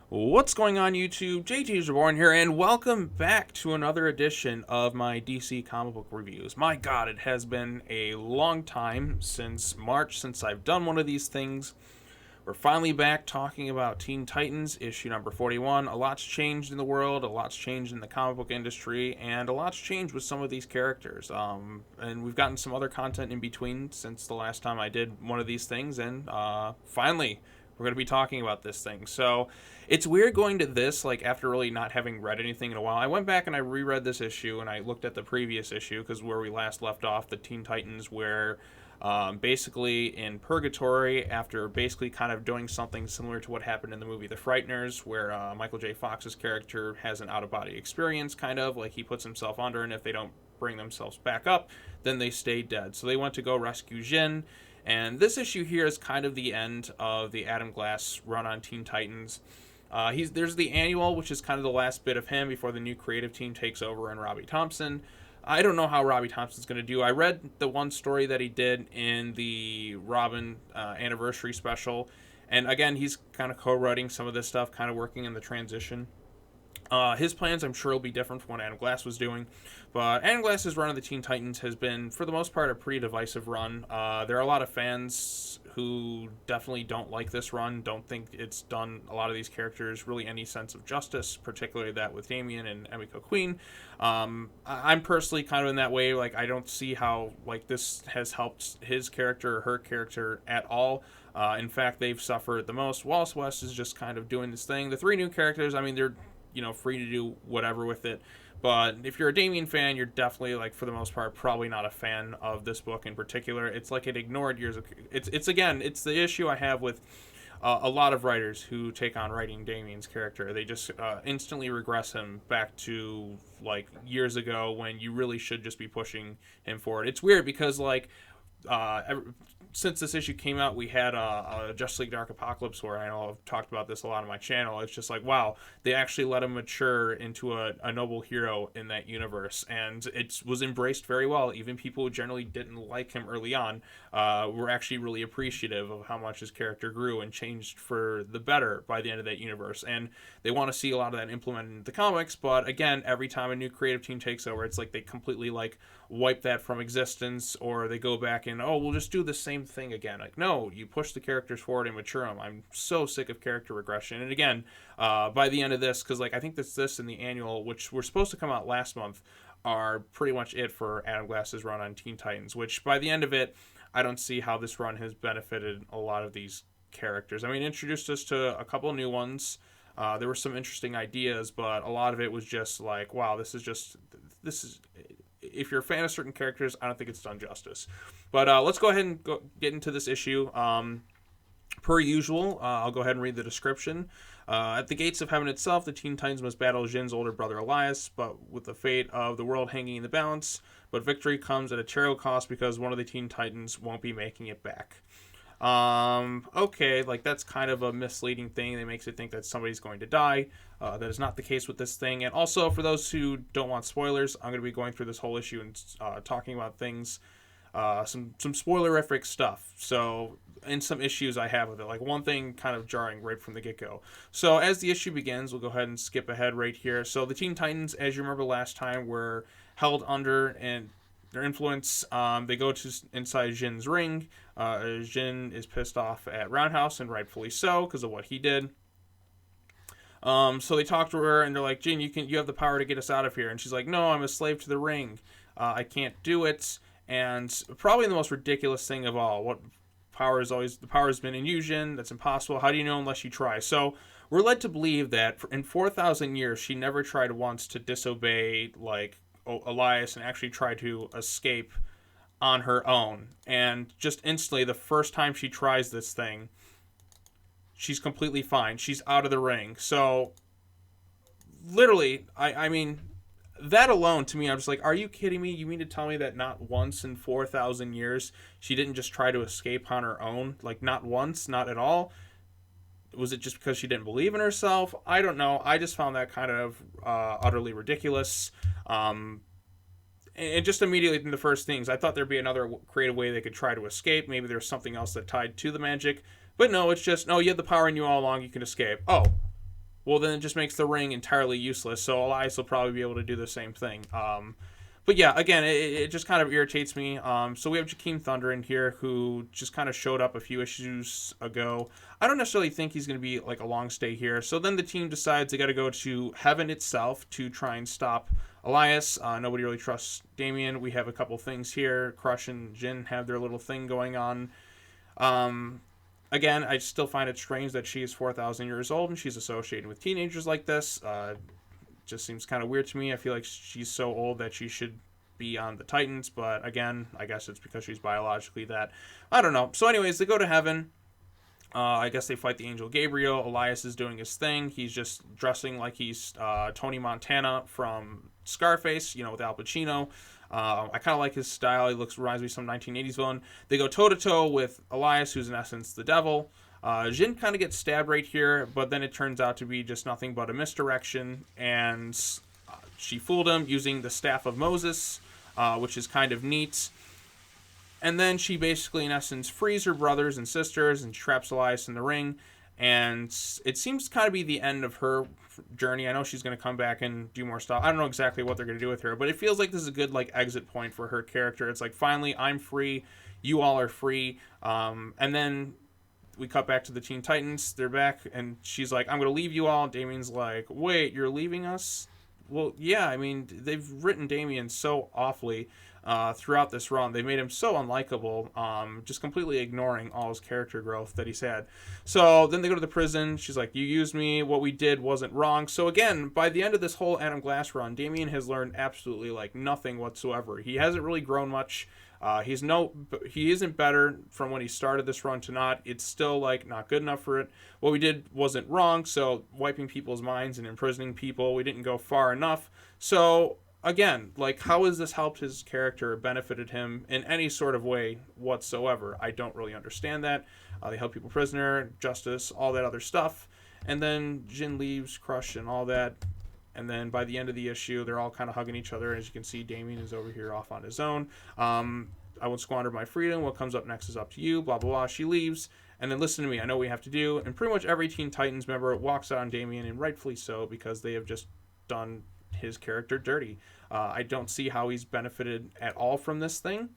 What's going on, YouTube? JT's Reborn here, and welcome back to another edition of my DC comic book reviews. My god, it has been a long time since March since I've done one of these things. We're finally back talking about Teen Titans, issue number 41. A lot's changed in the world, a lot's changed in the comic book industry, and a lot's changed with some of these characters. And we've gotten some other content in between since the last time I did one of these things, and finally, we're going to be talking about this thing. So it's weird going to this, like, after really not having read anything in a while. I went back and I reread this issue, and I looked at the previous issue, because where we last left off, the Teen Titans, where basically in purgatory after basically kind of doing something similar to what happened in the movie The Frighteners, where Michael J. Fox's character has an out-of-body experience, kind of like he puts himself under, and if they don't bring themselves back up, then they stay dead. So they went to go rescue Djinn, and this issue here is kind of the end of the Adam Glass run on Teen Titans. There's the annual, which is kind of the last bit of him before the new creative team takes over and Robbie Thompson. I don't know how Robbie Thompson's going to do. I read the one story that he did in the Robin anniversary special, and again, he's kind of co-writing some of this stuff, kind of working in the transition. His plans, I'm sure, will be different from what Adam Glass was doing, but Adam Glass's run of the Teen Titans has been, for the most part, a pretty divisive run. There are a lot of fans who definitely don't like this run, don't think it's done a lot of these characters really any sense of justice, particularly that with Damian and Emiko Queen. I'm personally kind of in that way. Like, I don't see how like this has helped his character or her character at all. In fact, they've suffered the most. Wallace West is just kind of doing this thing. The three new characters, I mean, they're free to do whatever with it. But if you're a Damian fan, you're definitely, like, for the most part, probably not a fan of this book in particular. It's like it ignored years of... It's the issue I have with a lot of writers who take on writing Damian's character. They just instantly regress him back to, like, years ago when you really should just be pushing him forward. It's weird because, like... since this issue came out, we had a Justice League Dark Apocalypse, where I know I've talked about this a lot on my channel. It's just like, wow, they actually let him mature into a noble hero in that universe, and it was embraced very well. Even people who generally didn't like him early on were actually really appreciative of how much his character grew and changed for the better by the end of that universe, and they want to see a lot of that implemented in the comics. But again, every time a new creative team takes over, it's like they completely, like, wipe that from existence, or they go back and, oh, we'll just do the same thing again. Like, no, you push the characters forward and mature them. I'm so sick of character regression. And again, by the end of this, because, like, I think this and the annual, which were supposed to come out last month, are pretty much it for Adam Glass's run on Teen Titans, which by the end of it, I don't see how this run has benefited a lot of these characters. I mean, it introduced us to a couple new ones. There were some interesting ideas, but a lot of it was just like, wow, this is if you're a fan of certain characters, I don't think it's done justice. But let's go ahead and get into this issue. Per usual, I'll go ahead and read the description. At the gates of heaven itself, the Teen Titans must battle Djinn's older brother Elias, but with the fate of the world hanging in the balance. But victory comes at a terrible cost because one of the Teen Titans won't be making it back. Okay, like, that's kind of a misleading thing that makes it think that somebody's going to die. That is not the case with this thing. And also, for those who don't want spoilers, I'm going to be going through this whole issue and talking about things, some spoilerific stuff. So, and some issues I have with it. Like, one thing kind of jarring right from the get-go. So, as the issue begins, we'll go ahead and skip ahead right here. So, the Teen Titans, as you remember last time, were held under and their influence. They go to inside Djinn's ring. Djinn is pissed off at Roundhouse, and rightfully so, because of what he did. So they talk to her, and they're like, Djinn, you have the power to get us out of here. And she's like, no, I'm a slave to the ring. I can't do it. And probably the most ridiculous thing of all, the power has been in you, Djinn. That's impossible. How do you know unless you try? So we're led to believe that in 4,000 years, she never tried once to disobey, like, Elias and actually try to escape on her own. And just instantly, the first time she tries this thing, she's completely fine. She's out of the ring. So, literally, I mean, that alone, to me, I'm just like, are you kidding me? You mean to tell me that not once in 4,000 years she didn't just try to escape on her own? Like, not once, not at all? Was it just because she didn't believe in herself? I don't know. I just found that kind of utterly ridiculous. And just immediately in the first things, I thought there'd be another creative way they could try to escape. Maybe there's something else that tied to the magic. But no, it's just, no, you had the power in you all along, you can escape. Oh, well, then it just makes the ring entirely useless. So Elias will probably be able to do the same thing. But yeah, again, it just kind of irritates me. So we have Jakeem Thunder in here, who just kind of showed up a few issues ago. I don't necessarily think he's going to be like a long stay here. So then the team decides they got to go to Heaven itself to try and stop Elias. Nobody really trusts Damian. We have a couple things here. Crush and Djinn have their little thing going on. Again, I still find it strange that she is 4,000 years old and she's associated with teenagers like this. Just seems kind of weird to me. I feel like she's so old that she should be on the Titans, but again, I guess it's because she's biologically that. I don't know. So anyways, they go to Heaven. I guess they fight the Angel Gabriel. Elias is doing his thing. He's just dressing like he's Tony Montana from Scarface, with Al Pacino. I kind of like his style. He reminds me of some 1980s villain. They go toe-to-toe with Elias, who's in essence the devil. Djinn kind of gets stabbed right here, but then it turns out to be just nothing but a misdirection, and she fooled him using the Staff of Moses, which is kind of neat. And then she basically, in essence, frees her brothers and sisters and traps Elias in the ring. And it seems to kind of be the end of her journey. I know she's going to come back and do more stuff. I don't know exactly what they're going to do with her, but it feels like this is a good exit point for her character. It's like, finally, I'm free. You all are free. And then we cut back to the Teen Titans. They're back, and she's like, I'm going to leave you all. Damian's like, wait, you're leaving us? Well, yeah, I mean, they've written Damian so awfully throughout this run. They made him so unlikable, just completely ignoring all his character growth that he's had. So then they go to the prison. She's like, you used me. What we did wasn't wrong. So again, by the end of this whole Adam Glass run, Damian has learned absolutely nothing whatsoever. He hasn't really grown much. He isn't better from when he started this run to not. It's still not good enough for it. What we did wasn't wrong. So wiping people's minds and imprisoning people, we didn't go far enough. So again, how has this helped his character, benefited him in any sort of way whatsoever? I don't really understand that. They held people prisoner, justice, all that other stuff. And then Djinn leaves, Crush and all that. And then by the end of the issue, they're all kind of hugging each other. As you can see, Damian is over here off on his own. I won't squander my freedom. What comes up next is up to you. Blah, blah, blah. She leaves. And then listen to me. I know what we have to do. And pretty much every Teen Titans member walks out on Damian, and rightfully so, because they have just done his character dirty. I don't see how he's benefited at all from this thing.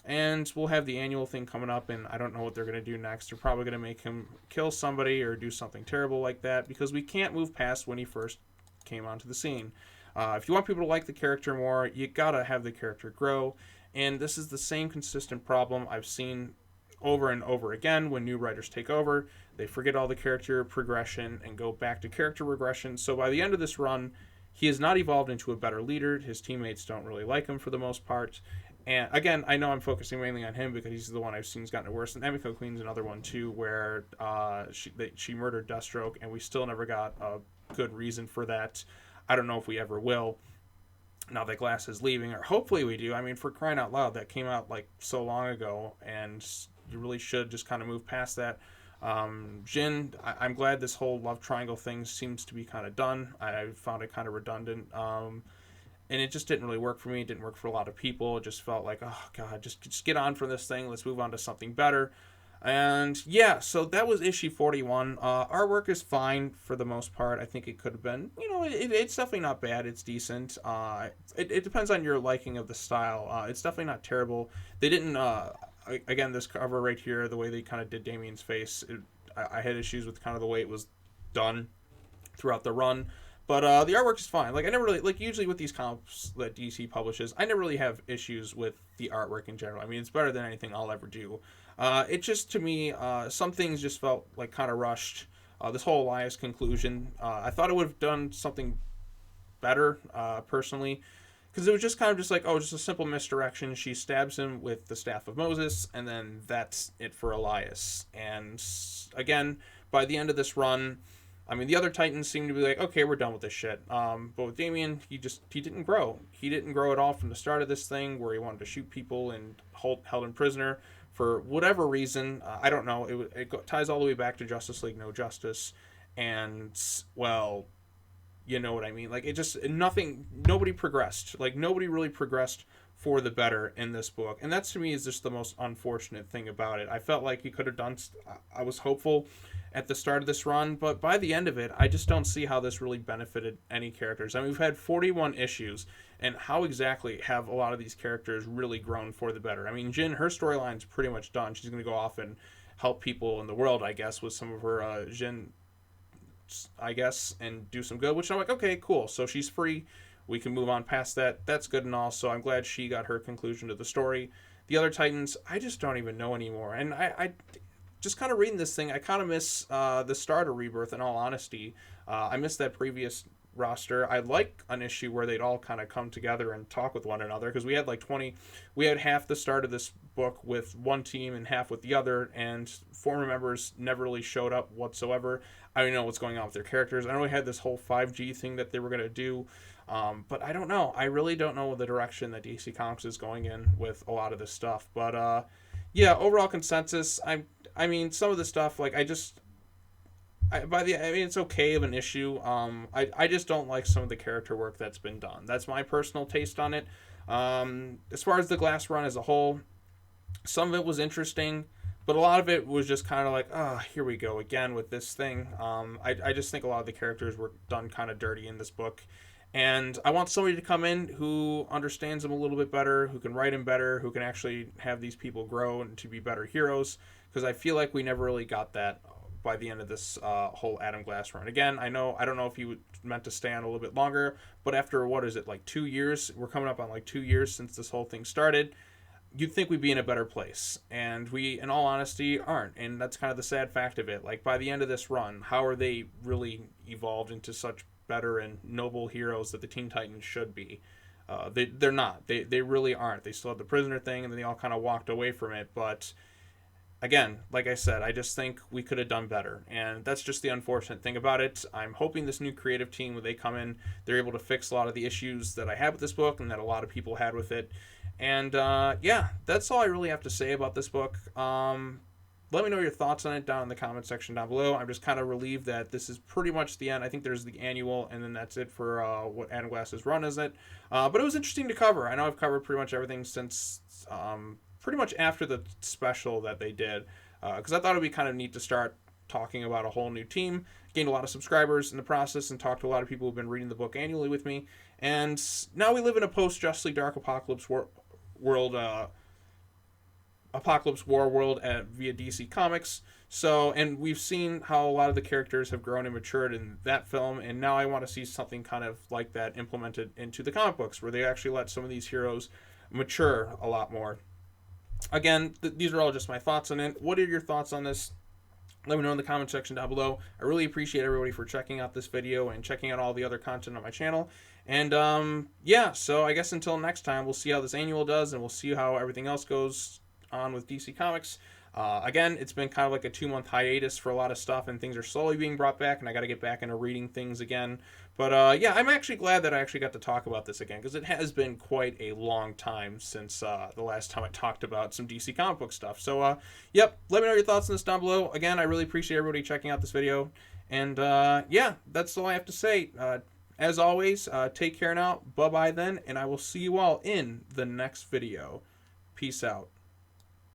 And we'll have the annual thing coming up, and I don't know what they're going to do next. They're probably going to make him kill somebody or do something terrible like that, because we can't move past when he first came onto the scene. If you want people to like the character more, you gotta have the character grow, and this is the same consistent problem I've seen over and over again when new writers take over. They forget all the character progression and go back to character regression. So by the end of this run, he has not evolved into a better leader. His teammates don't really like him for the most part. And again, I know I'm focusing mainly on him because he's the one I've seen has gotten worse. And Emiko Queen's another one too, where she murdered Deathstroke, and we still never got a good reason for that. I don't know if we ever will, now that Glass is leaving, or hopefully we do. I mean, for crying out loud, that came out so long ago, and you really should just kind of move past that. Djinn, I'm glad this whole love triangle thing seems to be kind of done. I found it kind of redundant, and it just didn't really work for me. It didn't work for a lot of people. It just felt like, oh god, just get on from this thing. Let's move on to something better. And yeah, so that was issue 41. Artwork is fine for the most part. I think it could have been, it's definitely not bad. It's decent. It depends on your liking of the style. It's definitely not terrible. They didn't, again, this cover right here, the way they kind of did Damian's face, I had issues with kind of the way it was done throughout the run. But the artwork is fine. I never really, usually with these comics that DC publishes, I never really have issues with the artwork in general. I mean, it's better than anything I'll ever do. It just, to me, some things just felt kind of rushed. This whole Elias conclusion, I thought it would have done something better, personally, because it was just kind of just a simple misdirection. She stabs him with the Staff of Moses, and then that's it for Elias. And again, by the end of this run, I mean, the other Titans seem to be okay, we're done with this shit. But with Damian, he didn't grow. He didn't grow at all from the start of this thing, where he wanted to shoot people and held him prisoner for whatever reason. I don't know. It ties all the way back to Justice League No Justice, and well, you know what I mean. Nobody progressed. Nobody really progressed for the better in this book, and that to me is just the most unfortunate thing about it. I felt like he could have done. I was hopeful at the start of this run, but by the end of it, I just don't see how this really benefited any characters. I mean, we've had 41 issues, and how exactly have a lot of these characters really grown for the better? I mean, Djinn, her storyline's pretty much done. She's going to go off and help people in the world, I guess, with some of her Djinn, I guess, and do some good, which I'm like, okay, cool. So she's free. We can move on past that. That's good and all. So I'm glad she got her conclusion to the story. The other Titans, I just don't even know anymore. And I just kind of reading this thing, I kind of miss the start of Rebirth, in all honesty. I miss that previous roster. I like an issue where they'd all kind of come together and talk with one another, because we had like 20, we had half the start of this book with one team and half with the other, and former members never really showed up whatsoever. I don't know what's going on with their characters. I know we had this whole 5G thing that they were going to do, but I don't know. I really don't know the direction that DC Comics is going in with a lot of this stuff. But yeah, overall consensus, I mean, some of the stuff, like, I mean, it's okay of an issue. I just don't like some of the character work that's been done. That's my personal taste on it. As far as the Glass run as a whole, some of it was interesting, but a lot of it was just kind of like, oh, here we go again with this thing. I just think a lot of the characters were done kind of dirty in this book. And I want somebody to come in who understands them a little bit better, who can write them better, who can actually have these people grow and to be better heroes, because I feel like we never really got that by the end of this whole Adam Glass run. Again, I don't know if he meant to stay on a little bit longer, but after, what is it, like 2 years? We're coming up on like 2 years since this whole thing started. You'd think we'd be in a better place, and we, in all honesty, aren't. And that's kind of the sad fact of it. Like, by the end of this run, how are they really evolved into such better and noble heroes that the Teen Titans should be? They're not. They really aren't. They still have the prisoner thing, and then they all kind of walked away from it. But again, like I said, I just think we could have done better, and that's just the unfortunate thing about it. I'm hoping this new creative team, when they come in, they're able to fix a lot of the issues that I had with this book and that a lot of people had with it. And yeah, that's all I really have to say about this book. Let me know your thoughts on it down in the comment section down below. I'm just kind of relieved that this is pretty much the end. I think there's the annual, and then that's it for what Adam Glass's run is it. But it was interesting to cover. I know I've covered pretty much everything since pretty much after the special that they did, because I thought it would be kind of neat to start talking about a whole new team. Gained a lot of subscribers in the process and talked to a lot of people who've been reading the book annually with me. And now we live in a post-Justly Dark Apocalypse world, Apocalypse War world via DC Comics. So, and we've seen how a lot of the characters have grown and matured in that film, and now I want to see something kind of like that implemented into the comic books, where they actually let some of these heroes mature a lot more. Again, these are all just my thoughts on it. What are your thoughts on this? Let me know in the comment section down below. I really appreciate everybody for checking out this video and checking out all the other content on my channel. And yeah, so I guess until next time, we'll see how this annual does, and we'll see how everything else goes on with DC Comics. Again, it's been kind of like a 2-month hiatus for a lot of stuff, and things are slowly being brought back, and I got to get back into reading things again. But yeah, I'm actually glad that I actually got to talk about this again, because it has been quite a long time since the last time I talked about some DC comic book stuff. So yep, let me know your thoughts on this down below. Again, I really appreciate everybody checking out this video. And yeah, that's all I have to say. As always, take care now. Bye-bye then, and I will see you all in the next video. Peace out.